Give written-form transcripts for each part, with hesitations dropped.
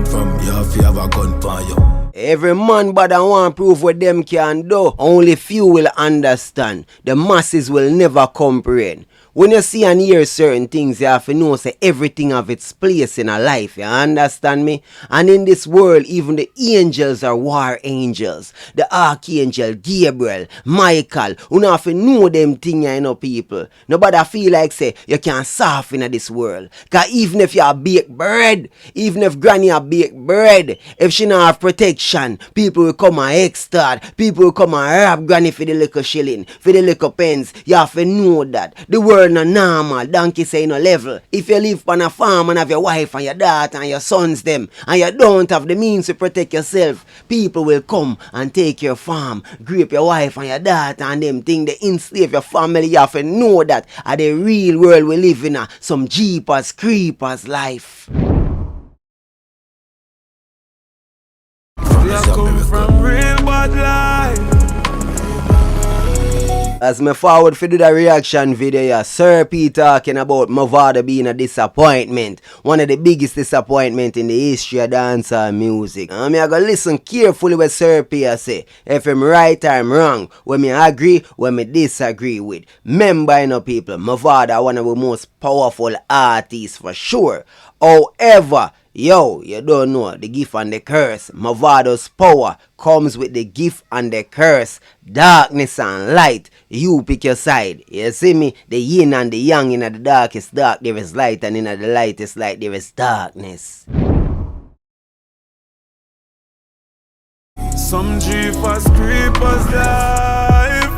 come from, you have a gun for you. Every man but I want prove what them can do. Only few will understand. The masses will never comprehend. When you see and hear certain things, you have to know say everything have its place in a life. You understand me? And in this world, even the angels are war angels. The archangel, Gabriel, Michael. You have to know them things, you know, people. Nobody feel like say you can't soften in this world. Because even if you have baked bread, even if granny have baked bread, if she not have protection, people will come and extort. People will come and rob granny for the little shilling, for the little pence. You have to know that. The world no normal, donkey say no level. If you live on a farm and have your wife and your daughter and your sons them, and you don't have the means to protect yourself, people will come and take your farm, grape your wife and your daughter and them thing, they enslave your family. You have to know that at the real world we live in some jeepers, creepers life. I come from real bad life. As me forward for do the reaction video, yeah, Sir P talking about Mavado being a disappointment. One of the biggest disappointment in the history of dancehall music. And me I go listen carefully what Sir P say. If I'm right or I'm wrong, when me agree, when me disagree with. Remember, you know, people, Mavado one of the most powerful artists for sure. However, yo, you don't know the gift and the curse. Mavado's power comes with the gift and the curse. Darkness and light. You pick your side. You see me? The yin and the yang. In the darkest dark there is light, and in the lightest light there is darkness. Some jeepers, creepers life.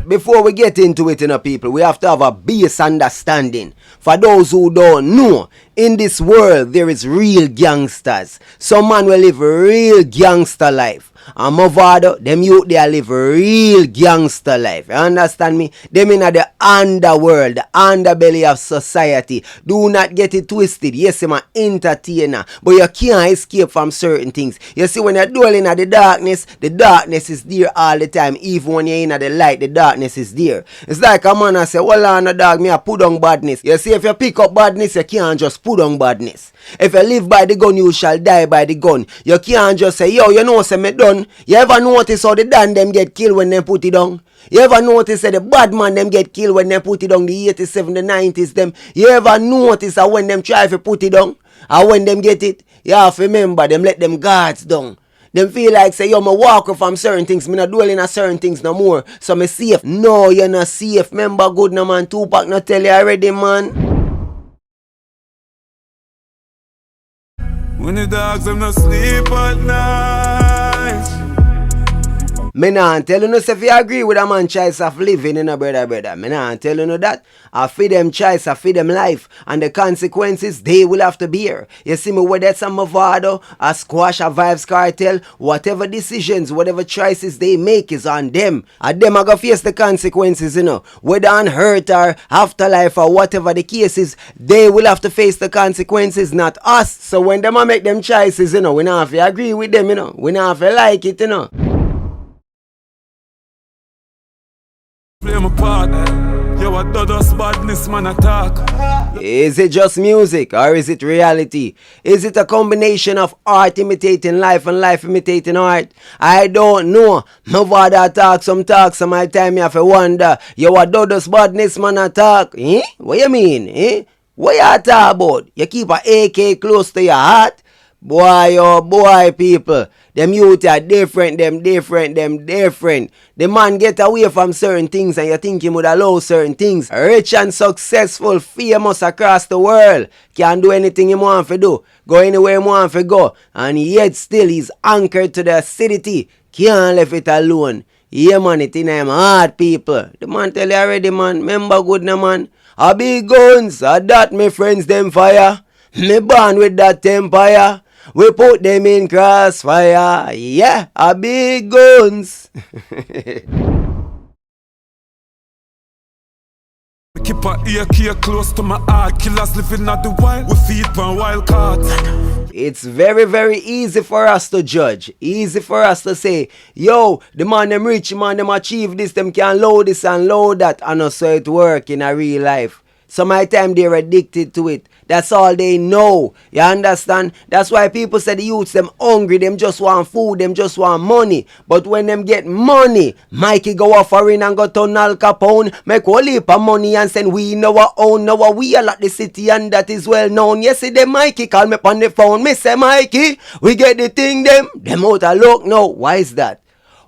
Before we get into it, you know, people, we have to have a base understanding. For those who don't know, in this world there is real gangsters. Some man will live a real gangster life. And Mavado, them youth they live a real gangster life. You understand me? Them in the underworld, the underbelly of society. Do not get it twisted. Yes, I'm an entertainer, but you can't escape from certain things. You see, when you're dwelling at the darkness is there all the time. Even when you're in the light, the darkness is there. It's like a man I say, well, on the dog, me I put on badness. You see, if you pick up badness, you can't just put on badness. If you live by the gun, you shall die by the gun. You can't just say, yo, you know, say me done. You ever notice how the Dan them get killed when they put it on? You ever notice that the bad man them get killed when they put it on, the 87, the 90s them? You ever notice that when them try to put it on, or when them get it, you have to remember them let them guards down. Them feel like say, yo, me walk away from certain things, me not dwelling on certain things no more, so me safe. No, you're not safe. Remember good no man, Tupac not tell you already, man. When the dogs them not sleep at night. Me nah tell you no if you agree with a man choice of living in a brother. Me nah tell you no that. I feed them choice, I feed them life. And the consequences they will have to bear. You see me, whether it's a Mavado, a Squash, a Vibes Cartel, whatever decisions, whatever choices they make is on them. And them are gonna face the consequences, you know. Whether on hurt or afterlife or whatever the case is, they will have to face the consequences, not us. So when them make them choices, you know, we not have to agree with them, you know. We not have to like it, you know. Play my part. Yo, what does badness man attack? Is it just music or is it reality? Is it a combination of art imitating life and life imitating art? I don't know. Mavado talk some my time you have to wonder. Yo, what does badness man attack? Eh? What you mean? Eh? What you talk about? You keep a AK close to your heart? Boy, oh boy, people. Them youth are different, them different. The man get away from certain things and you think he would allow certain things. Rich and successful, famous across the world. Can't do anything he want to do. Go anywhere he want to go. And yet still he's anchored to the acidity. Can't leave it alone. Yeah man, it in him hard, people. The man tell you already, man. Remember good no man. A big guns, a that my friends them fire. Me born with that empire. We put them in crossfire. Yeah, a big guns. Keep a ear close to my heart. Killers living at the wild. We feed on wild cards. It's very, very easy for us to judge. Easy for us to say, yo, the man them rich, man them achieve this, them can load this and load that. And also it work in a real life. Some of the time they're addicted to it. That's all they know. You understand? That's why people say the youths, them hungry, them just want food, them just want money. But when them get money, Mikey go off foreign and go to Al Capone, make whole heap of money and send we in our own. Now we are like the city and that is well known. Yesterday Mikey called me on the phone. Me say, Mikey, we get the thing them out of luck now. Why is that?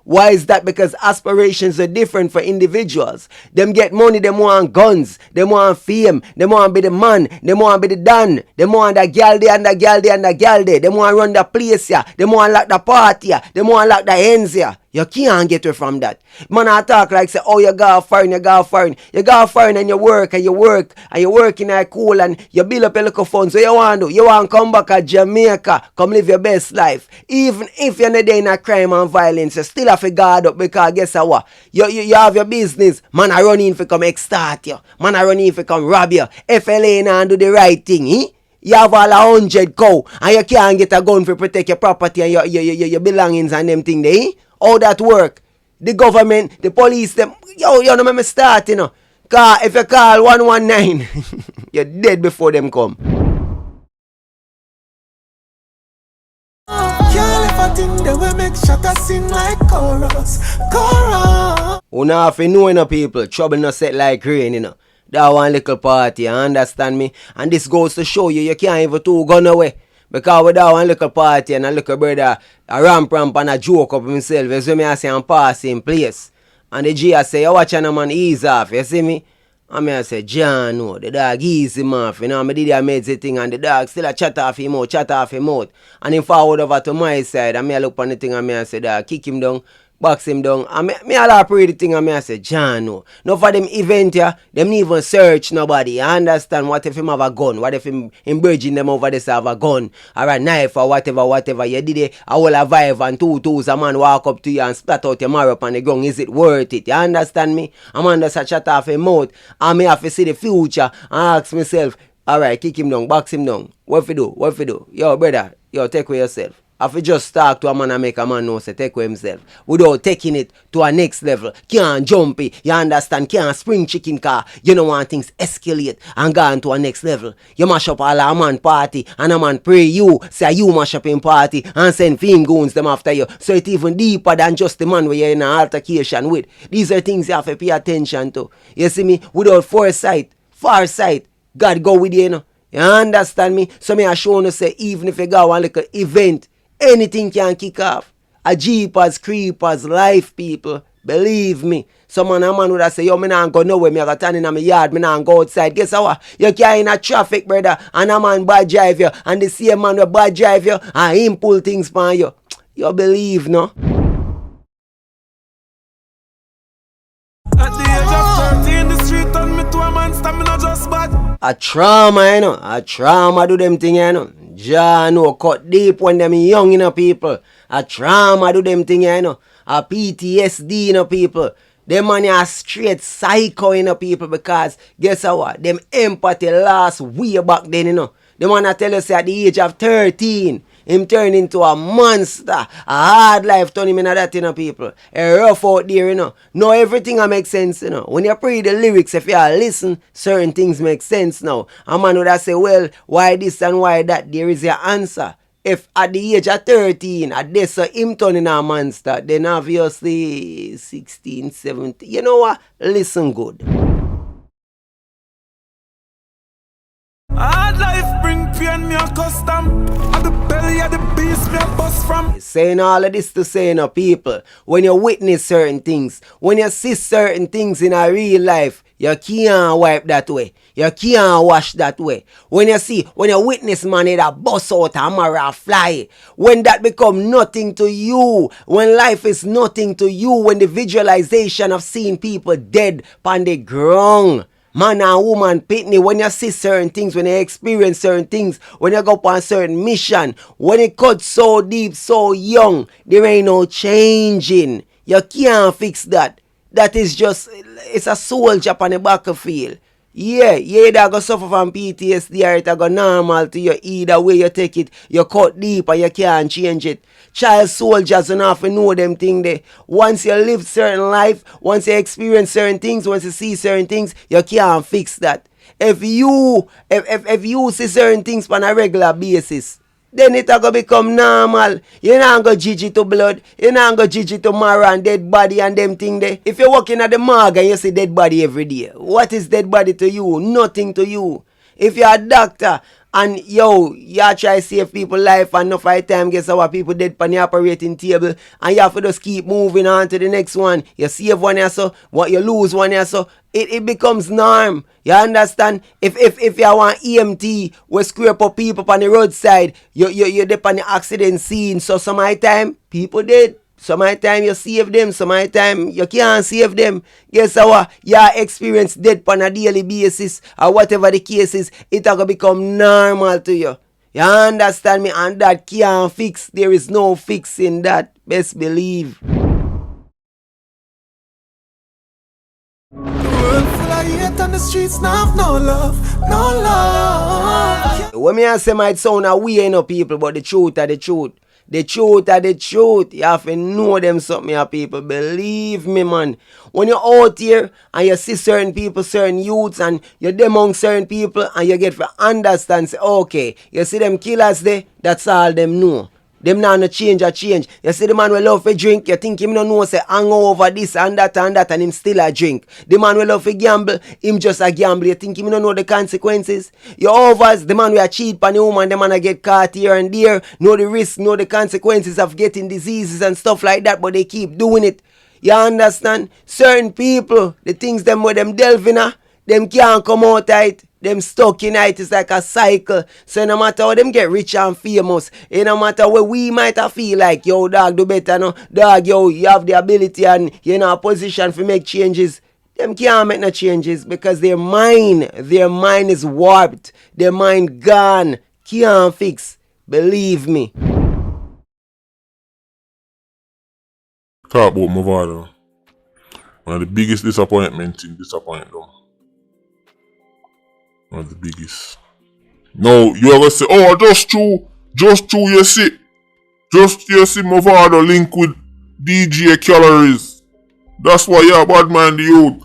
Why is that? Because aspirations are different for individuals. Them get money, them want guns, them want fame, them want be the man, them want be the dan, them want the girl there and the girl there and the girl there, them want run the place here, them want lock the party here, them want lock the ends here. You can't get away from that. Man, I talk like say, oh, you go foreign, you go foreign. You go foreign and you work and you work and you work in a cool and you build up a little fund. So you want to do? You want to come back to Jamaica, come live your best life. Even if you're not there in a crime and violence, you still have to guard up because guess what? You have your business. Man, I run in for come extort you. Man, I run in for come rob you. FLA and do the right thing, eh? You have all 100 cow and you can't get a gun for protect your property and your belongings and them thing there, eh? How that work? The government, the police, them, you know me start, you know. Cause if you call 119, you're dead before them come. Una have to know, you know, people, trouble not set like rain, you know. That one little party, you understand me? And this goes to show you can't even two gun away. Because without one little party and a little brother a ramp and a joke up himself, you see me I say I'm passing place. And the G I say, you watch a man ease off, you see me? And me I say, John, no, the dog easy him off. You know, I did a medicine thing and the dog still a chat off him out. And he forward over to my side and me I look on the thing and me I say, dog, kick him down. Box him down. And me all pray the thing and me I say, John, no. No for them event here, them even search nobody. I understand what if him have a gun? What if him bridging them over this have a gun? Or a knife or whatever. You did it, I will survive and 2 tools a man walk up to you and splat out your marrow up on the ground. Is it worth it? You understand me? I'm under such a off him mouth. And me have to see the future and ask myself, alright, kick him down, box him down. What if you do? Yo, brother, take with yourself. If you just talk to a man and make a man know say take with himself without taking it to a next level. Can't jump it, you understand? Can't spring chicken car. You don't want things escalate and go on to a next level. You mash up all a man party and a man pray you, say you mash up in party and send film goons them after you. So it's even deeper than just the man where you're in an altercation with. These are things you have to pay attention to. You see me? Without foresight, farsight, God go with you, you know. You understand me? So me I show you say even if you go on like an event, anything can kick off. A jeepers, creepers, life people. Believe me. Some man would have say, yo, me not go nowhere. Me I got turn in my yard. Me not go outside. Guess what? You can't in a traffic, brother. And a man bad drive you. And the same man will bad drive you. And him pull things from you. You believe, no? At the age of 13, the street turned me to a monster. Me not just bad. A trauma, you know. A trauma do them thing, you know. Jah no cut deep when them young, you know, people. A trauma do them thing, you know. A PTSD, you know, people. Them man are straight psycho, you know, people, because guess what? Them empathy lost way back then, you know. The man I tell you say at the age of 13, him turn into a monster. A hard life turn him into that, you know, people. A rough out there, you know. Now everything make sense, you know. When you pray the lyrics, if you listen, certain things make sense now. A man would have say, well, why this and why that? There is your answer. If at the age of 13, at this him turning a monster, then obviously 16, 17. You know what? Listen good. Hard life bring pain, me a custom. At the belly of the beast, me a bust from. Saying all of this to say, you know, people, when you witness certain things, when you see certain things in a real life, you can't wipe that way. You can't wash that way. When you witness money that bust out a mara fly, when that become nothing to you, when life is nothing to you, when the visualization of seeing people dead on the ground, man and woman pitney, when you see certain things, when you experience certain things, when you go up on a certain mission, when it cuts so deep, so young, there ain't no changing. You can't fix that. That is just, it's a soldier on the battlefield. Yeah, that go suffer from PTSD or it go normal to you. Either way you take it, you cut deep and you can't change it. Child soldiers don't have to know them things there. Once you live certain life, once you experience certain things, once you see certain things, you can't fix that. If you see certain things on a regular basis, then it a go become normal. You not go judge to blood. You not go judge to marrow and dead body and them thing there. If you're walking at the morgue and you see dead body every day, what is dead body to you? Nothing to you. If you're a doctor and you try to save people life and no fight time, guess how people dead on the operating table and you have to just keep moving on to the next one. You save one here so, what you lose one here so, it becomes norm. You understand? If you want EMT, we scrape up people on the roadside, you're dead on the accident scene, so some of the time, people dead. Some of the time you save them, some of the time you can't save them. Guess what? You experience death on a daily basis or whatever the case is, it will become normal to you. You understand me? And that can't fix. There is no fixing that. Best believe. The world full of hate on the streets, now have no love, no love. When me say might sound a way, no people, but the truth are the truth. The truth are the truth. You have to know them something, you people. Believe me, man. When you're out here and you see certain people, certain youths, and you're among certain people, and you get to understand, say, okay, you see them killers there, that's all them know. Them now no change or change. You see the man will love to drink, you think him no know say hang over this and that and him still a drink. The man will love to gamble, him just a gamble. You think him no know the consequences. You overs, the man will cheat on the woman, the man will get caught here and there. Know the risk, know the consequences of getting diseases and stuff like that, but they keep doing it. You understand? Certain people, the things them where them delve in, them can't come out of it. Them stuck in it, it's like a cycle. So no matter how them get rich and famous, it no matter where we might have feel like, yo dog do better no, dog yo you have the ability and you're in a position to make changes. Them can't make no changes because their mind is warped. Their mind gone. Can't fix. Believe me. Talk about Mavado. One of the biggest disappointments in disappointment them. One of the biggest. No, you ever say, oh, just true, you see Mavado link with DJ Calories. That's why you're a bad man, the youth.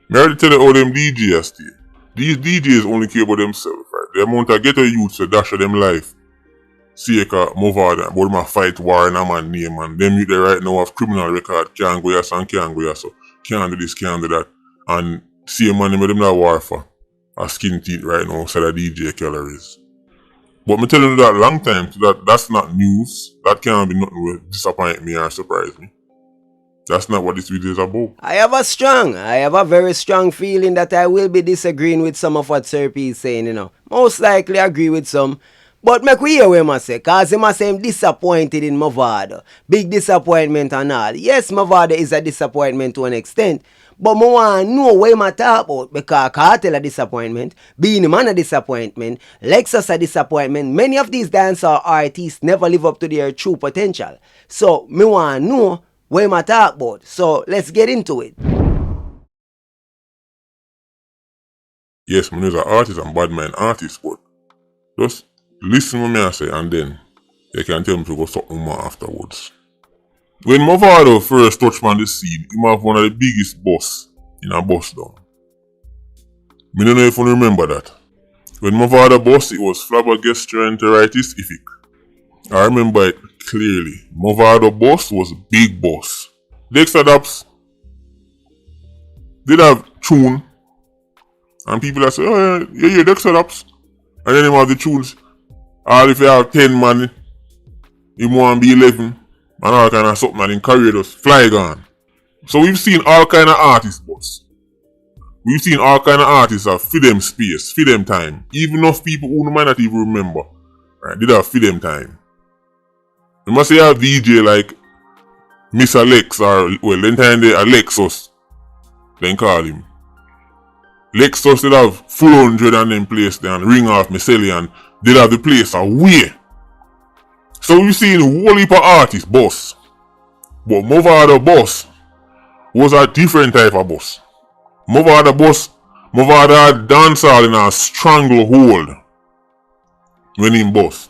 Me already tell you how them DJs stay. These DJs only care about themselves, right? The amount of ghetto youths to dash of them life. See Mavado, but them a fight war in a man name, man. Them youth there right now have criminal record, can't go yes and can't go yes, so can't do this, can't do that. And see a man with them that war for. A skin teeth right now, said a DJ Calories. But me telling you that long time, so that's not news. That can't be nothing will disappoint me or surprise me. That's not what this video is about. I have a very strong feeling that I will be disagreeing with some of what Sir P is saying, you know. Most likely agree with some. But make we hear what he must say, cause he must say him disappointed in Mavado. Big disappointment and all. Yes, Mavado is a disappointment to an extent. But I want to know what he talk about because Cartel a disappointment, Beenie Man a disappointment, Lexus a disappointment. Many of these dancehall artists never live up to their true potential. So I want to know what he talk about. So let's get into it. Yes, man is an artist and bad man artist, but just listen what I say and then you can tell me to go something more afterwards. When Mavado first touched on the scene, he have one of the biggest boss in a bus down. I don't know if you remember that. When Mavado boss, it was flabbergastroenteritis ific. I remember it clearly. Mavado boss was big boss. Dexter Daps did have tune. And people that say, oh yeah, Dexter Daps. And then him have the tunes. All if you have 10 man, you want to be 11. And all kind of something and then career just fly gone. So we've seen all kind of artists, boss. We've seen all kind of artists that feed them space, feed them time. Even enough people who might not even remember. Right, did have feed them time. You must say you have DJ like Miss Alex or well then time they Alexus. Then call him. Lexus did have full 100 and then place there and ring off Miscelli and did have the place away. So we seen a whole heap of artists boss. But Mavado boss was a different type of boss. Mavado had dancehall in a stranglehold when him boss.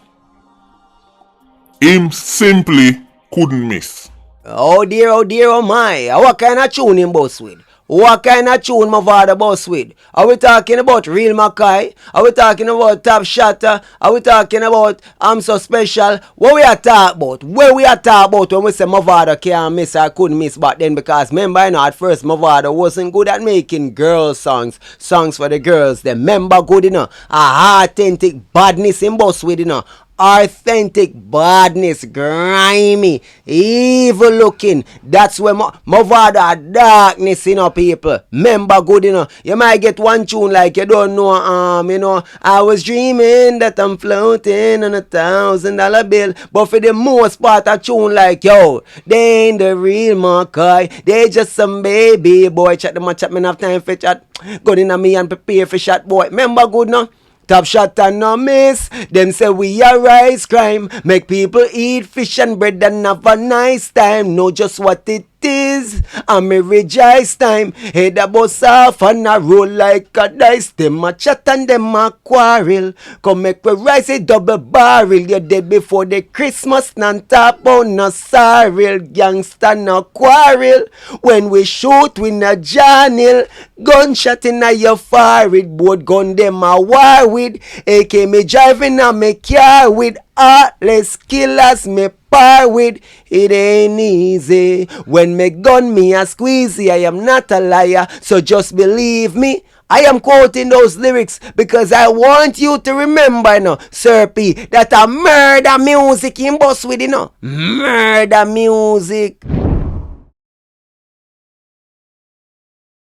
Him simply couldn't miss. Oh dear, oh my. What kind of tune him boss with? What kind of tune Mavado boss with? Are we talking about Real Mackay? Are we talking about Top Shatter? Are we talking about I'm So Special? What we are talking about? Where we are talking about when we say Mavado can't miss or couldn't miss back then? Because remember, you know, at first Mavado wasn't good at making girl songs for the girls. They remember good, you know, a authentic badness in boss with, you know. Authentic badness, grimy, evil looking. That's where Mavado darkness, you know, people. Remember good, you know. You might get one tune like you don't know, you know, I was dreaming that I'm floating on $1,000 bill. But for the most part, a tune like, yo, they ain't the real Mackay. They just some baby boy. Chat them, chat me enough time for chat. Go in on me and prepare for shot, boy. Remember good, no? Top shot and no miss. Them say we are rise crime. Make people eat fish and bread and have a nice time. Know just what it is. I'm a rejoice time. Head a bust off and a roll like a dice. Them a chat and them a quarrel. Come make we rise a double barrel. You dead before the Christmas. None top on no sorrel. Gangster no quarrel. When we shoot we no journal. Gunshot in a your forehead. Both gun them a war with. AK me driving a me car with. Heartless killers me par with. It ain't easy. When me gun me a squeezy, I am not a liar. So just believe me. I am quoting those lyrics because I want you to remember, you know, Sir P, that a murder music in boss with, you know. Murder music.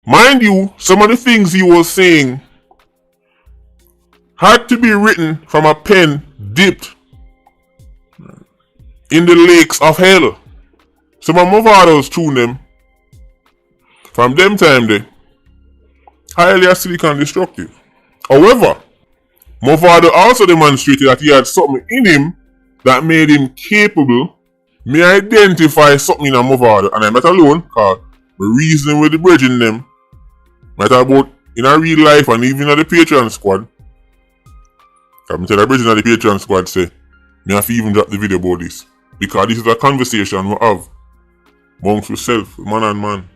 Mind you, some of the things he was saying had to be written from a pen dipped in the lakes of hell. Some of Mavado's tune them from them time there highly acidic and destructive. However, Mavado also demonstrated that he had something in him that made him capable. Me identify something in a Mavado, and I'm not alone, cause me reasoning with the bridging them. Matter about in a real life and even at the Patreon squad. Cause me tell the bridging at the Patreon squad say, me have to even drop the video about this. Because this is a conversation we have amongst yourself, man and man.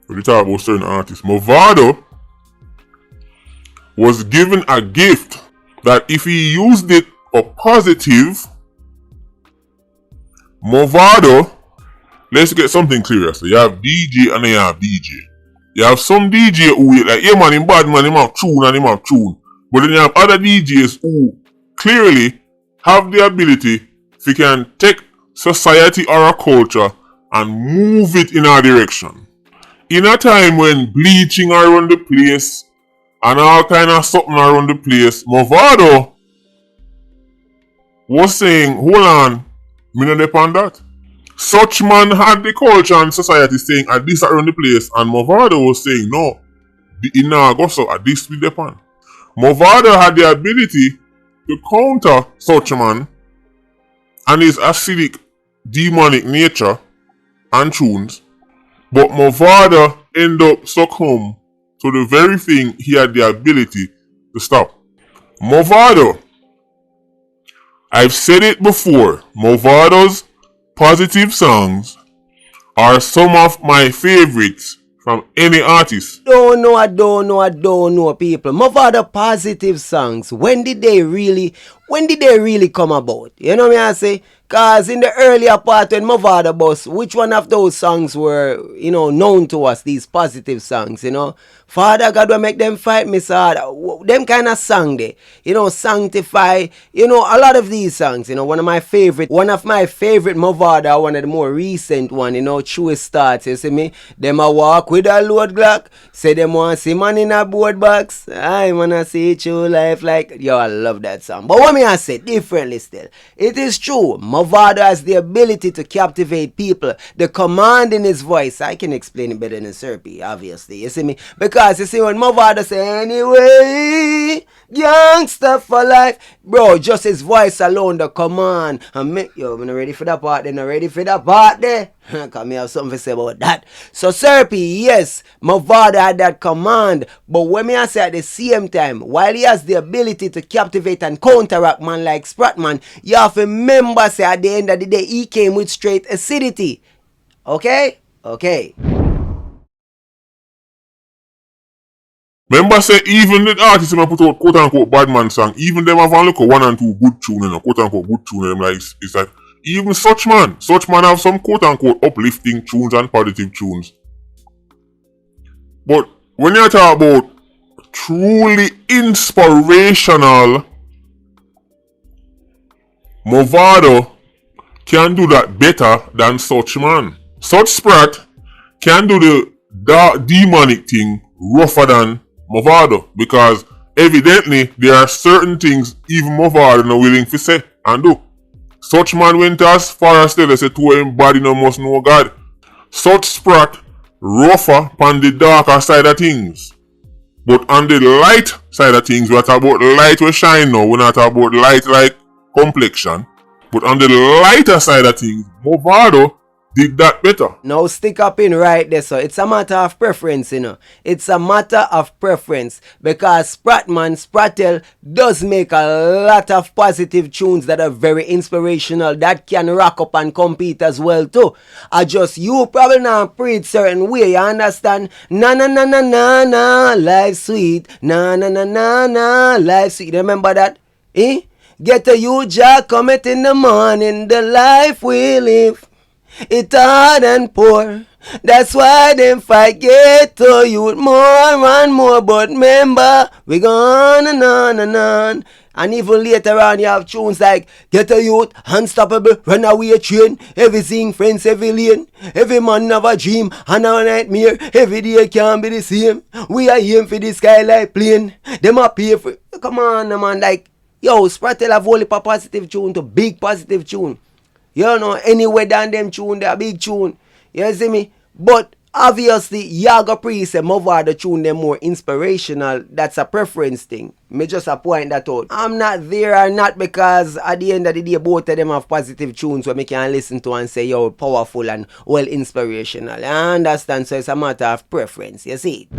We talk about certain artists. Mavado was given a gift that if he used it for positive, Mavado, let's get something clear. So you have DJ and you have DJ. You have some DJ who like, yeah man, him bad man, him have tune and him have tune. But then you have other DJs who clearly have the ability to can take society or a culture and move it in a direction. In a time when bleaching around the place and all kind of something around the place, Mavado was saying, hold on, me not depend that. Such man had the culture and society saying at this around the place, and Mavado was saying, no, it now go so at this we depend. Mavado had the ability to counter such man and his acidic, demonic nature and tunes, but Mavado end up succumb to the very thing he had the ability to stop. Mavado, I've said it before, Mavado's positive songs are some of my favorites from any artist. I don't know, people. Mavado positive songs, when did they really come about? You know what I say? Cause in the earlier part when Mavado bus, which one of those songs were, you know, known to us, these positive songs, you know? Father God will make them fight me, sir. Them kind of song they, you know, sanctify, you know, a lot of these songs, you know, one of my favorite Mavado, one of the more recent one, you know, truest starts, you see me? Them a walk with a load Glock, say them want see man in a board box, I wanna see true life like, yo, I love that song. But what me I say differently still, it is true, Mavado has the ability to captivate people, the command in his voice, I can explain it better than Sir P, obviously, you see me? Because you see when Mavado say anyway, gangster for life, bro, just his voice alone, the command, and me, yo, I'm not ready for that part there, cause me have something to say about that. So Sir P, yes, Mavado had that command, but when me I say at the same time, while he has the ability to captivate and counteract man like Spratman, you have to remember say at the end of the day, he came with straight acidity. Okay? Remember say even the artists who put out quote unquote bad man song, even them have only one and two good tune and quote unquote good tune and them like it's like even such man have some quote unquote uplifting tunes and positive tunes. But when you talk about truly inspirational, Mavado can do that better than such man. Such Sprat can do the dark demonic thing rougher than Mavado, because evidently there are certain things even Mavado not willing to say and do. Such man went as far as to say to embody no must know God. Such Sprat rougher on the darker side of things. But on the light side of things, we are talking about light we shine now, we're not talking about light like complexion. But on the lighter side of things, Mavado did that better. Now stick up in right there, so it's a matter of preference, you know. It's a matter of preference, because Sprattel does make a lot of positive tunes that are very inspirational, that can rock up and compete as well too. I just, you probably not preach certain way, you understand? Na na na na na na, life sweet. Na na na na na, life sweet. Remember that? Eh? Get a huge jack, come it in the morning, the life we live. It's hard and poor. That's why them fight get to you more and more. But remember, we gone and on and on. And even later on, you have tunes like Get a Youth, Unstoppable, Runaway Train, Everything, Friends, Every Lane. Every man have a dream and a nightmare. Every day can't be the same. We are aim for the sky like plane. Them a pay for. Come on, man, like. Yo, Sprattel have only a positive tune to big positive tune. You know, anywhere than them tune, they're big tune. You see me? But obviously, Yaga Pre say Mavado tune them more inspirational. That's a preference thing. Me just a point that out. I'm not there or not because at the end of the day, both of them have positive tunes where me can listen to and say, yo, powerful and well inspirational. I understand, so it's a matter of preference. You see it?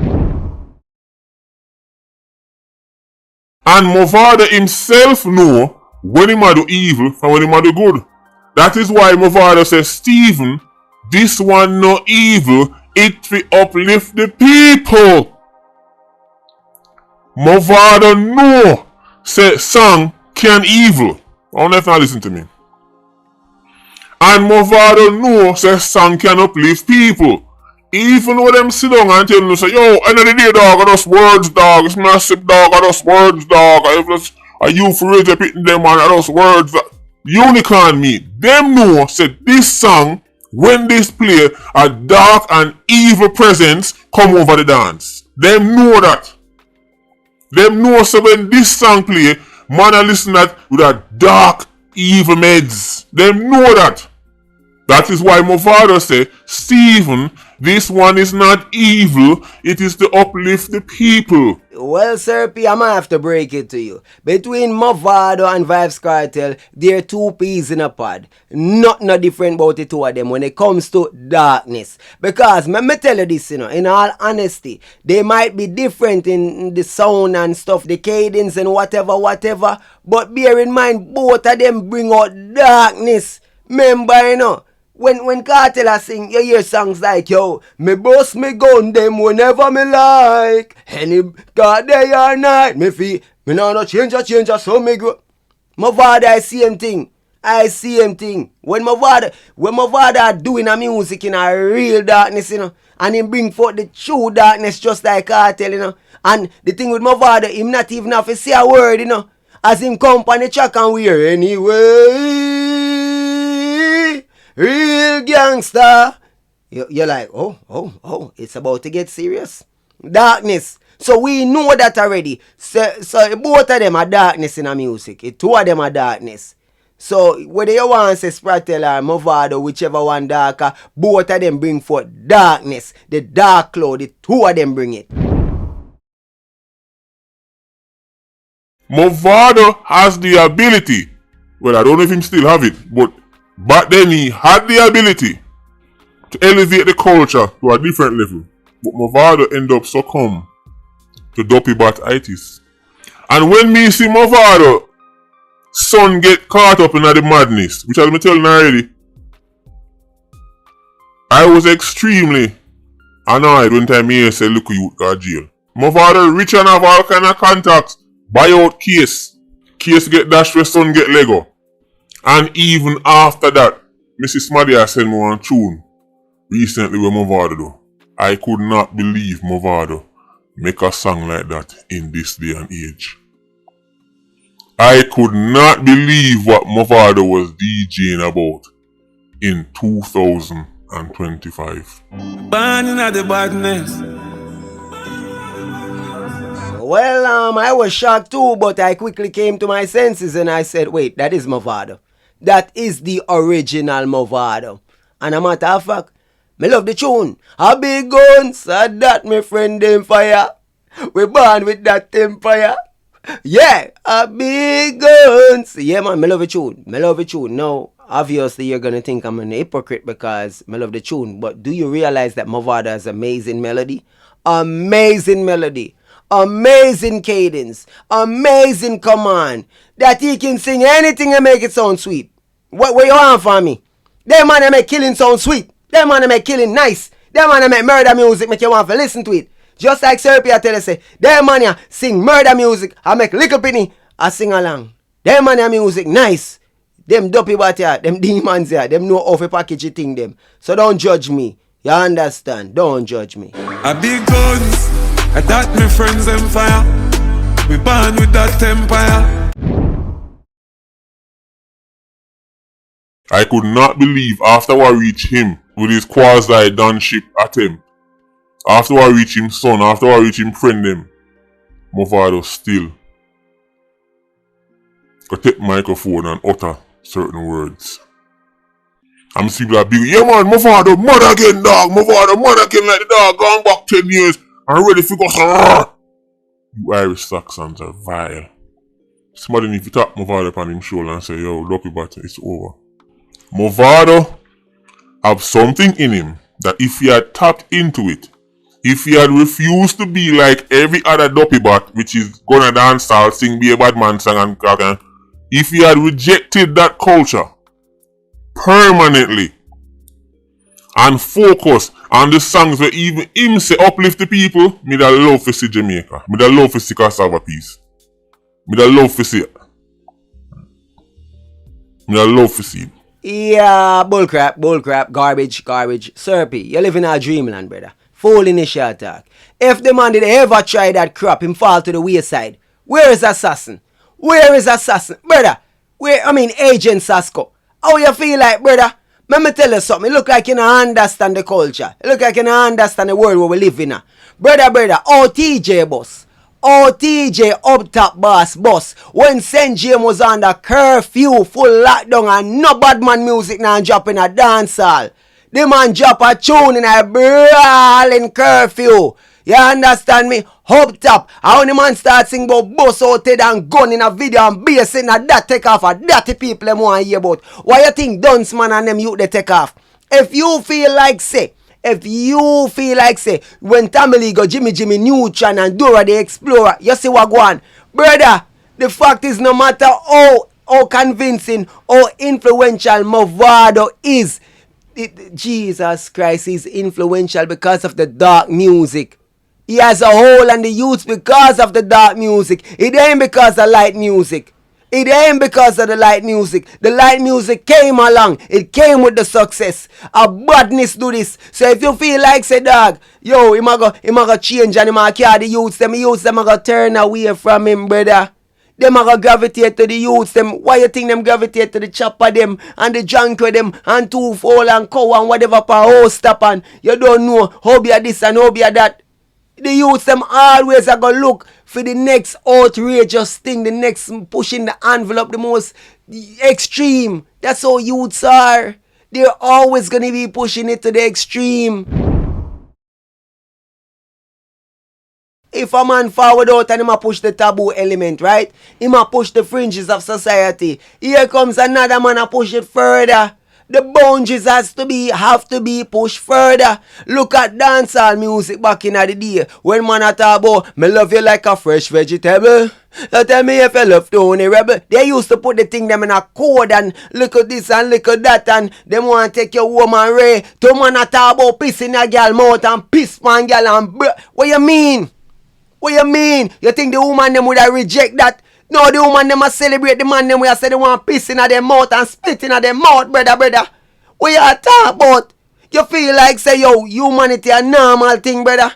And Mavado himself know when he might do evil and when he might do good. That is why Mavado says, Stephen, this one no evil, it will uplift the people. Mavado know, say song can evil. I don't know if you listen to me. And Mavado know, say song can uplift people. Even though them sit down and tell them, say, yo, end of the day, dog, are those words, dog. It's massive, dog, are those words, dog. Are you for real repeating them, man, are those words? Unicorn me. Them know, say, this song, when this play, a dark and evil presence come over the dance. Them know that. Them know, so when this song play, man, I listen that with a dark, evil meds. Them know that. That is why Mavado say, Stephen, this one is not evil, it is to uplift the people. Well, sir, P, I might have to break it to you. Between Mavado and Vybz Kartel, they're two peas in a pod. Not no different about the two of them when it comes to darkness. Because, let me tell you this, you know, in all honesty, they might be different in the sound and stuff, the cadence and whatever. But bear in mind, both of them bring out darkness. Remember, you know, When Kartel sing, you hear songs like, yo, me boss me gun them whenever me like. Any god day or night, me feel, me no change, so me go. Mavado, I same thing. When Mavado doing a music in a real darkness, you know, and him bring forth the true darkness just like Kartel, you know. And the thing with Mavado, him not even have to say a word, you know. As him come on the track and wear anyway. Real gangster. You're like, oh, it's about to get serious. Darkness. So we know that already. So both of them are darkness in the music. Two of them are darkness. So whether you want to say Sprattel or Mavado, whichever one darker, both of them bring forth darkness. The dark cloud, the two of them bring it. Mavado has the ability. Well, I don't know if he still have it, but back then he had the ability to elevate the culture to a different level. But Mavado end up succumb to dopey-bat-itis. And when me see Mavado son get caught up in the madness, which as I tell you already, I was extremely annoyed when time me say look you got jail. Mavado rich and have all kind of contacts. Buy out case. Case get dashed where son get Lego. And even after that, Mrs. Smaddy sent me one tune recently with Mavado though. I could not believe Mavado make a song like that in this day and age. I could not believe what Mavado was DJing about in 2025. Burning at the badness. Well, I was shocked too, but I quickly came to my senses and I said, wait, that is Mavado. That is the original Mavado. And a matter of fact, me love the tune. A big guns, that my friend them fire. We born with that empire. Yeah, a big guns. Yeah, man, me love the tune. Me love the tune. Now, obviously, you're going to think I'm an hypocrite because me love the tune. But do you realize that Mavado has amazing melody? Amazing melody. Amazing cadence. Amazing command. That he can sing anything and make it sound sweet. What you want from me? Them man that make killing sound sweet. Them man that make killing nice. Them man that make murder music make you want to listen to it. Just like Serpy I tell you say, them man ya sing murder music I make little penny I sing along. Them man ya music nice. Them dopey bat ya, them demons ya, them know how to package the thing them. So don't judge me. You understand? Don't judge me. A big guns, I that my friends them fire. We born with that empire. I could not believe after I reach him with his quasi-donship attempt. After I reach him son, after I reach him friend them, Mavado still could take microphone and utter certain words. I'm see people like big, yeah man, Mavado mad again dog, Mavado mad again like the dog gone back 10 years and ready to go. You Irish Saxons are vile. Somebody need to tap Mavado upon him shoulder and say, yo, lucky but it's over. Mavado have something in him that if he had tapped into it, if he had refused to be like every other dopey bot, which is gonna dancehall, sing, be a bad man song and crack, if he had rejected that culture permanently and focus on the songs where even him say uplift the people, me da love to see Jamaica, me da love to see cassava peace, me da love to see it. Me da love to see it. Yeah, bullcrap, garbage. Serpy, you live in a dreamland, brother. Fool in the short talk. If the man did ever try that crap, him fall to the wayside. Where is Assassin? Brother, Agent Sasko. How you feel like, brother? Let me tell you something. It look like you don't understand the culture. It look like you don't understand the world where we live in. Brother, OTJ boss. OTJ up top boss. When St. James was under curfew, full lockdown and no bad man music now dropping a dancehall. The man drop a tune in a brawling curfew. You understand me? Up top. And when the man start sing about bus out and gun in a video and bass in a that take off a dirty people them want to hear about. Why you think Dunce man and them youth they take off? If you feel like say, when Tamale go Jimmy Neutron and Dora the Explorer, you see what go on? Brother, the fact is no matter how convincing or influential Mavado is, Jesus Christ is influential because of the dark music. He has a hold on the youth because of the dark music. It ain't because of light music. It ain't because of the light music. The light music came along. It came with the success. A badness do this. So if you feel like say dog, yo, he might go change and he might carry the youths them are go turn away from him, brother. Them are go gravitate to the youths them. Why you think them gravitate to the chopper them and the junk with them and two fall and cow and whatever for host up and you don't know how be a this and how be a that. The youths them always are gonna look for the next outrageous thing, the next pushing the envelope, the most extreme. That's how youths are. They're always gonna be pushing it to the extreme. If a man forward out and he might push the taboo element, right? He might push the fringes of society. Here comes another man and push it further. The boundaries have to be pushed further. Look at dancehall music back in the day. When man a talk about, me love you like a fresh vegetable. Now tell me if you love Tony Rebel. They used to put the thing them in a code and look at this and look at that and them want to take your woman Ray. To man a talk about piss in a girl mouth and piss man girl and what you mean? What you mean? You think the woman them would have reject that? No, the woman them a celebrate the man them. We say they want piss in their mouth and spit in their mouth, brother. What you talk about? You feel like say, yo, humanity a normal thing, brother?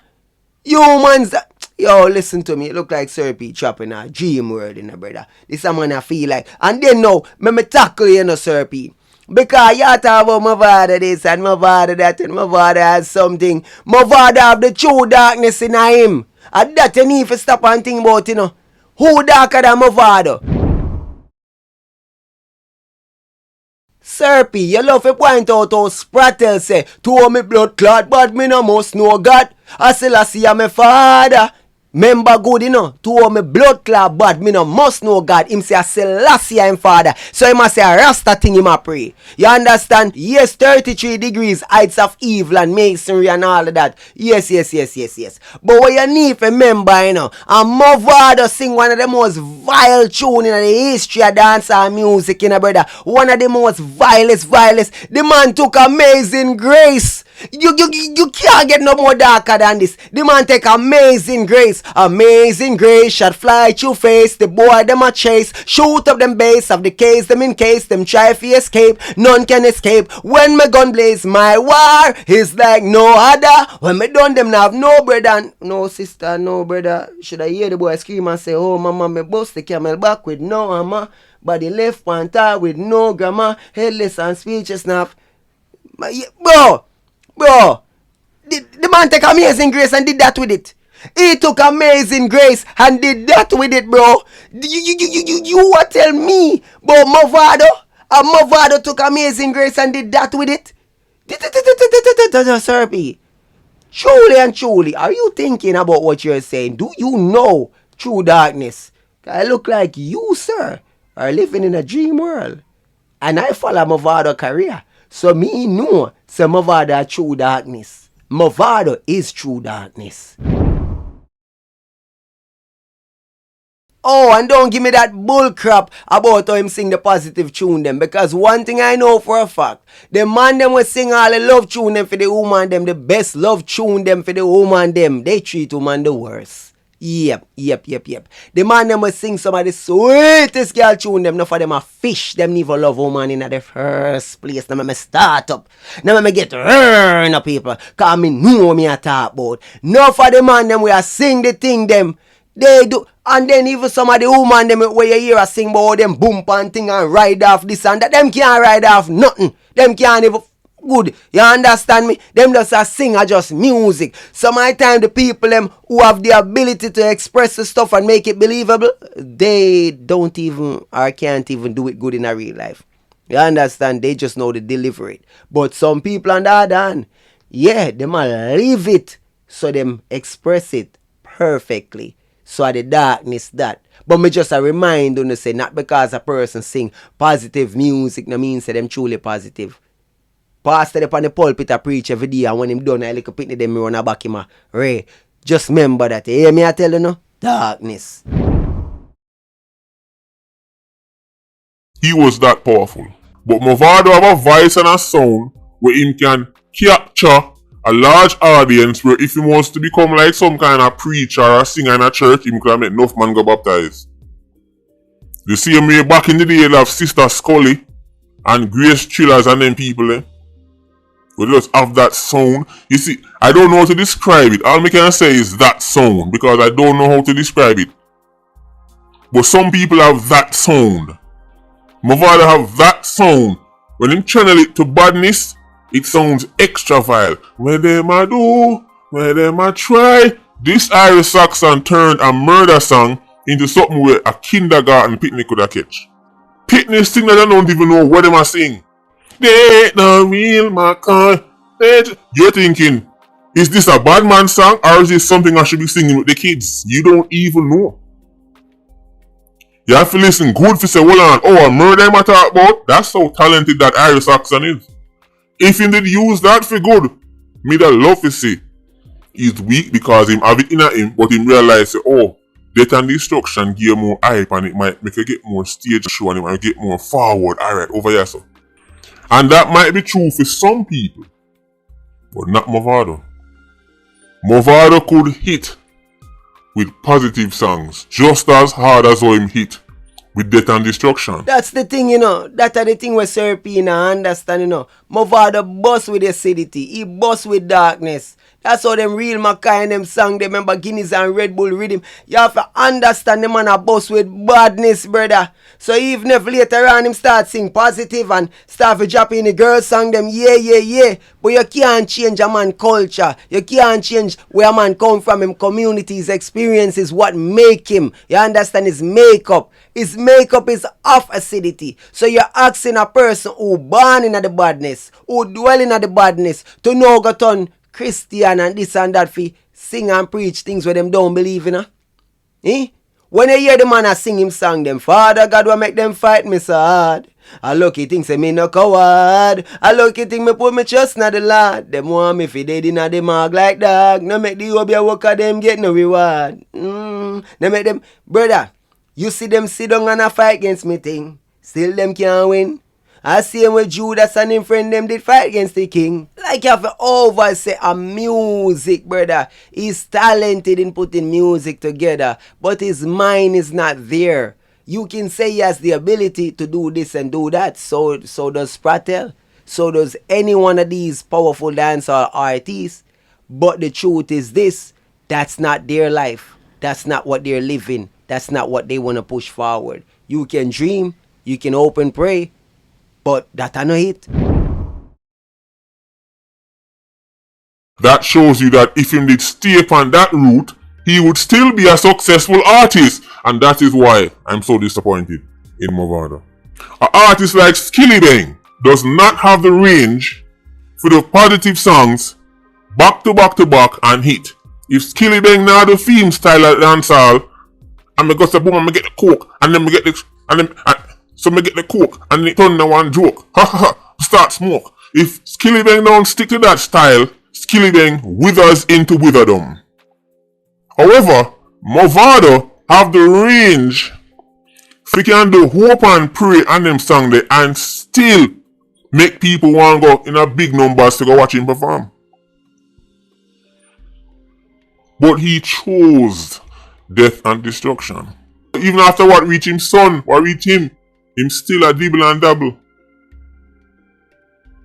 Humans, yo, listen to me. It look like Sir P trapping a dream world in a brother. This a man I feel like. And then now, me tackle you, know, Sir P. Because you talk about Mavado this and Mavado that and Mavado has something. Mavado have the true darkness in him. And that you need to stop and think about, you know. Who darker than Mavado? Sir P, you love to point out how Sprattel say, to me blood clot, but me no must know God. I still see my father. Remember good, you know, to me blood clot bad, me no must know God. Him say a Selassie him father. So he must say a Rasta thing him a pray. You understand? Yes, 33 degrees, heights of evil and masonry and all of that. Yes. But what you need to remember, you know, and Mavado sing one of the most vile tune in the history of dancehall music, you know, brother. One of the most vilest. The man took Amazing Grace. You can't get no more darker than this. The man take Amazing Grace. Amazing Grace shot fly through face. The boy them a chase. Shoot up them base of the case. Them in case. Them try to escape. None can escape. When my gun blaze my war is like no other. When me done them now have no brother. No sister, no brother. Should I hear the boy scream and say, oh mama, me bust the camel back with no hammer. Body left one tie with no grammar. Headless and speechless now. Bro, the man take Amazing Grace and did that with it. He took Amazing Grace and did that with it, bro. You what tell me? But Mavado took Amazing Grace and did that with it? Sir P, truly, are you thinking about what you're saying? Do you know true darkness? I look like you, sir, are living in a dream world. And I follow Mavado career. So me know, so Mavado true darkness. Mavado is true darkness. Oh, and don't give me that bull crap about how him sing the positive tune them. Because one thing I know for a fact, the man them will sing all the love tune them for the woman them, the best love tune them for the woman them. They treat woman the worst. Yep. The man them will sing some of the sweetest girl tune them. Not for them a fish. Them never love woman in the first place. Now me start up. Now me get run up people. Cause me know me a talk about. No for the man them we are sing the thing them. They do. And then even some of the woman them where you hear a sing about them boom and thing and ride off this and that. Them can't ride off nothing. Them can't even good. You understand me? Them just a sing or just music. Some of the time the people them who have the ability to express the stuff and make it believable, they don't even or can't even do it good in a real life. You understand? They just know to deliver it. But some people on the other hand, yeah, them will leave it so them express it perfectly. So the darkness that. But me just a remind you to say not because a person sing positive music no means say them truly positive. Pastor up on the pulpit a preach every day and when him done a little picnic them run a back him a Ray. Just remember that. You hear me I tell you no? Darkness. He was that powerful. But Mavado have a voice and a sound where him can capture a large audience where if he wants to become like some kind of preacher or singer in a church, him can make enough man go baptized. You see me back in the day of Sister Scully and Grace Chillers and them people we just have that sound. You see, I don't know how to describe it. All me can say is that sound because I don't know how to describe it. But some people have that sound. Mavado have that sound. When him channel it to badness, it sounds extra vile. When them a do, when them a try. This Irish Saxon turned a murder song into something where a kindergarten picnic could have catch. Picnic sing that I don't even know what them a sing. They the real Macan. You're thinking, is this a bad man song or is this something I should be singing with the kids? You don't even know. You have to listen good to say, hold on, oh, a murder I talk about? That's how talented that Irish Saxon is. If he did use that for good, me that love to say he's weak because him have it in him, but him realize, oh, death and destruction give more hype and it might make it get more stage show and it might get more forward. Alright, over here so. And that might be true for some people, but not Mavado. Mavado could hit with positive songs, just as hard as how him hit with death and destruction. That's the thing, you know. That's the thing where Sir P understand, you know. Mavado bust with acidity. He bust with darkness. That's how them real Mackay and them song. They remember Guinness and Red Bull rhythm. You have to understand the man a bust with badness, brother. So even if later on him start sing positive and start to drop in the girl song them, yeah. But you can't change a man culture. You can't change where a man come from, him community, his experiences, what make him. You understand his makeup. His makeup is of acidity. So you're asking a person who born in the badness, who dwell in the badness, to know go turn Christian and this and that fi sing and preach things where them don't believe in. Eh? When you hear the man a sing him song them, Father God will make them fight me so hard. I lucky thing say me no coward. I lucky thing me put me trust in the Lord. Them want me fi dead inna the mark like dog. No make the obia work of them get no reward. No make them, brother. You see them sit down and a fight against me thing. Still them can't win. I see him with Judas and him friend them did fight against the king. Like you have to always say a music, brother. He's talented in putting music together, but his mind is not there. You can say he has the ability to do this and do that. So does Pratel. So does any one of these powerful dancehall artists. But the truth is this. That's not their life. That's not what they're living. That's not what they want to push forward. You can dream. You can hope and pray. But that I know it. That shows you that if him did stay upon that route, he would still be a successful artist. And that is why I'm so disappointed in Mavado. An artist like Skilly Bang does not have the range for the positive songs back to back and hit. If Skilly Bang now the theme style at dancehall, and me go to boom and me get the coke, and then me get the so me get the coke and it turn to one joke. Ha ha ha. Start smoke. If Skilly Bang don't stick to that style, Skilly Bang withers into witherdom. However, Mavado have the range. They can do hope and pray on them song there and still make people want to go in a big numbers to go watch him perform. But he chose death and destruction. Even after what reach him son, what reach him still a dibble and dabble.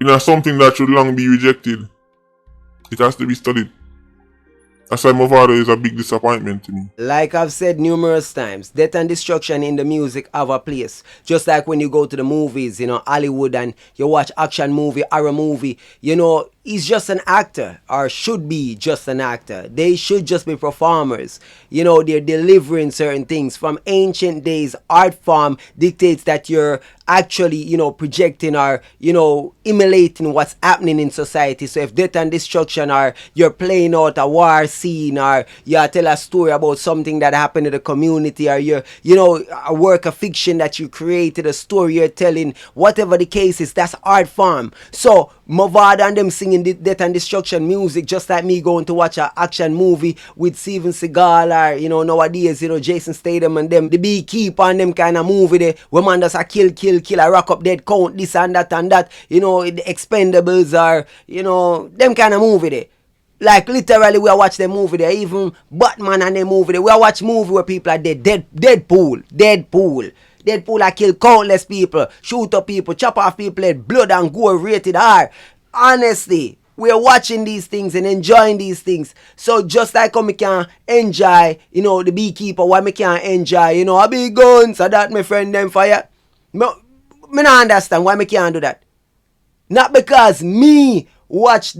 You know, something that should long be rejected. It has to be studied. That's why Mavado is a big disappointment to me. Like I've said numerous times, death and destruction in the music have a place. Just like when you go to the movies, you know, Hollywood, and you watch action movie, horror movie, you know, he's just an actor, or should be just an actor. They should just be performers. You know, they're delivering certain things. From ancient days, art form dictates that you're actually, you know, projecting or, you know, emulating what's happening in society. So if death and destruction are you're playing out a war scene, or you tell a story about something that happened in the community, or you're, you know, a work of fiction that you created, a story you're telling, whatever the case is, that's art form. So Mavado and them singing death and destruction music, just like me going to watch an action movie with Steven Seagal, or, you know, nowadays, you know, Jason Statham and them, the Beekeeper and them kind of movie there, where man does a kill, a rock up dead count, this and that, you know, the Expendables, or, you know, them kind of movie there. Like literally we are watch the movie there, even Batman and the movie there. We are watch movie where people are dead. Deadpool I kill countless people, shoot up people, chop off people head, blood and gore, rated R. Honestly, we are watching these things and enjoying these things. So just like how me can enjoy, you know, the Beekeeper, why me can enjoy, you know, a big guns, so that my friend them fire. Me not understand why me can't do that. Not because me watch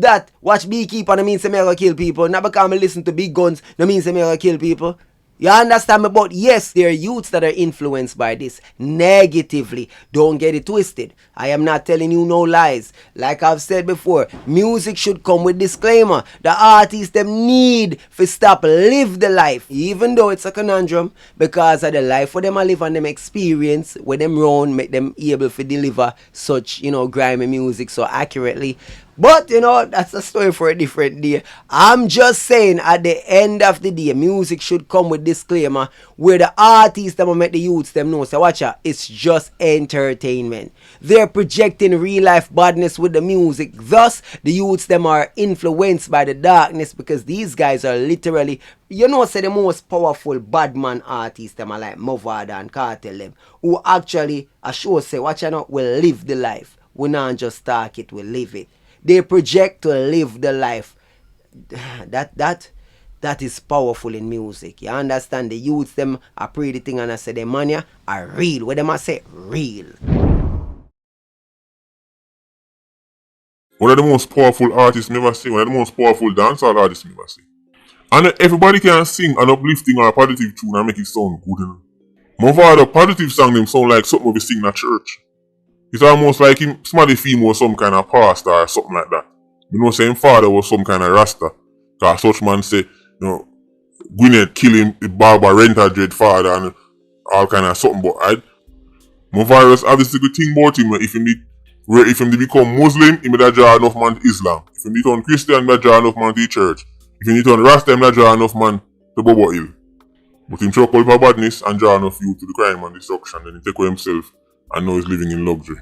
Beekeeper, no means me gonna kill people. Not because me listen to big guns, no means me gonna kill people. You understand me? But yes, there are youths that are influenced by this negatively. Don't get it twisted. I am not telling you no lies. Like I've said before, music should come with disclaimer. The artists them need to stop live the life, even though it's a conundrum, because of the life where them a live and them experience where them run make them able to deliver such, you know, grimy music so accurately. But, you know, that's a story for a different day. I'm just saying, at the end of the day, music should come with disclaimer where the artists that will make the youths them know, so watch out, it's just entertainment. They're projecting real life badness with the music. Thus, the youths them are influenced by the darkness because these guys are literally, you know, say the most powerful badman artists them are like Mavado and Cartel them, who actually, I sure say, watch out, will live the life. We not just talk it, we live it. They project to live the life. That is powerful in music. You understand? The youths them are pretty thing and I say the mania are real. What them I say? Real. One of the most powerful artists me ever see, one of the most powerful dancehall artists me ever see. And everybody can sing an uplifting or a positive tune and make it sound good. You know? Mavado positive song them sound like something we sing in a church. It's almost like him, somebody feel was some kind of pastor or something like that. You know, saying father was some kind of rasta. Cause such man say, you know, Gwyneth kill him, the barber renter dread father and all kind of something. But Mavado obviously good thing about him. If him become Muslim, he may draw enough man to Islam. If he become Christian, he may draw enough man to the church. If he turn Rasta, he may draw enough man to Bobo Hill. But him choke all for badness and draw enough youth to the crime and destruction. Then he take away himself and now he's living in luxury.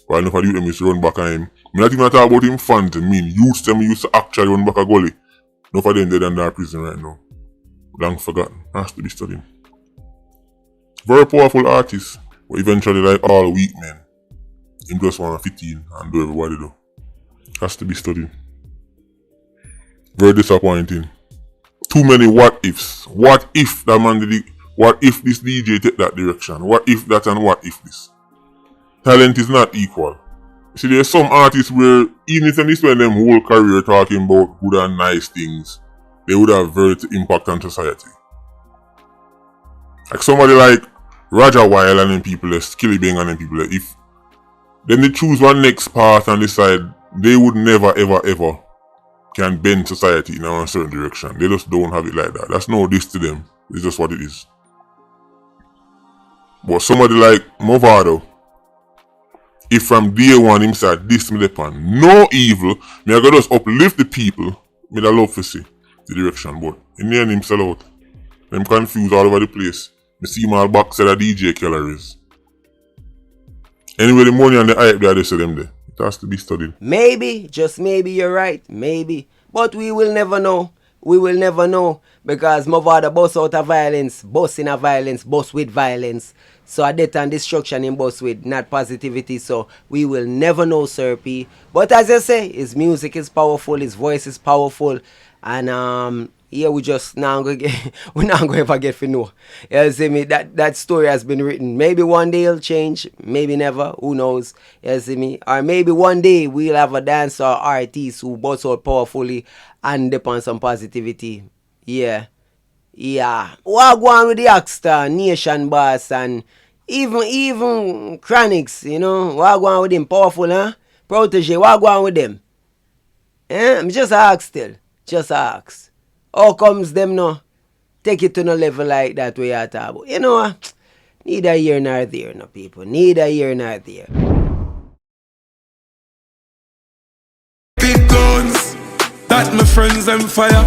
While enough of the youth run back on him. I'm not even talk about him fans. I mean, youths them used to actually run back a gully. Enough of them dead under prison right now. Long forgotten. Has to be studied. Very powerful artist. But eventually, like all weak men, him just want to fit in and do everybody do. Has to be studied. Very disappointing. Too many what ifs. What if that man did it? What if this DJ take that direction? What if that and what if this? Talent is not equal. You see, there's some artists where even if they spend them whole career talking about good and nice things, they would have very little impact on society. Like somebody like Roger Wild and them people, Skilly Bang and them people, if then they choose one next path and decide they would never ever can bend society in a certain direction. They just don't have it like that. That's no diss to them. It's just what it is. But somebody like Mavado, if from day one him said this me upon no evil, me I go just uplift the people, me I love to see the direction, but in the end him sell out. Them confused all over the place. Me see him all back said a DJ killer is. Anyway, the money and the hype there they say them there. It has to be studied. Maybe, just maybe you're right, maybe. But we will never know. We will never know because Mavado boss out of violence, boss in a violence, boss with violence. So a death and destruction in boss with, not positivity. So we will never know, Sir P. But as I say, his music is powerful, his voice is powerful, and yeah, we just now go get, we're not going to ever get to know. You see me? That story has been written. Maybe one day it'll change, maybe never. Who knows? You see me? Or maybe one day we'll have a dancer or artist who boss out powerfully and depend some positivity. Yeah. What go on with the Axter, Nation Boss, and even Chronics, you know? What go on with them? Powerful, huh? Protege, what go on with them? I'm just ask still. Just ask. How comes them no take it to no level like that way you talk about? You know, neither here nor there, no people. Neither here nor there. Big guns, that my friends them fire.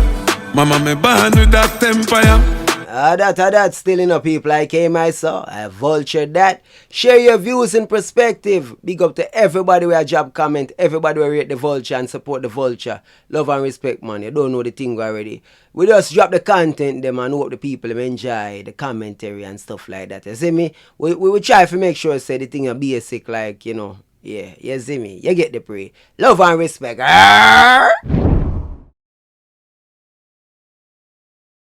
Mama me born with that empire. That still in people like him I saw. I vultured that. Share your views and perspective. Big up to everybody with a job comment. Everybody will rate the vulture and support the vulture. Love and respect, man. You don't know the thing already. We just drop the content them and hope the people enjoy the commentary and stuff like that. You see me? We will try to make sure say the thing a basic like, you know. Yeah, you see me? You get the pray. Love and respect. Arr!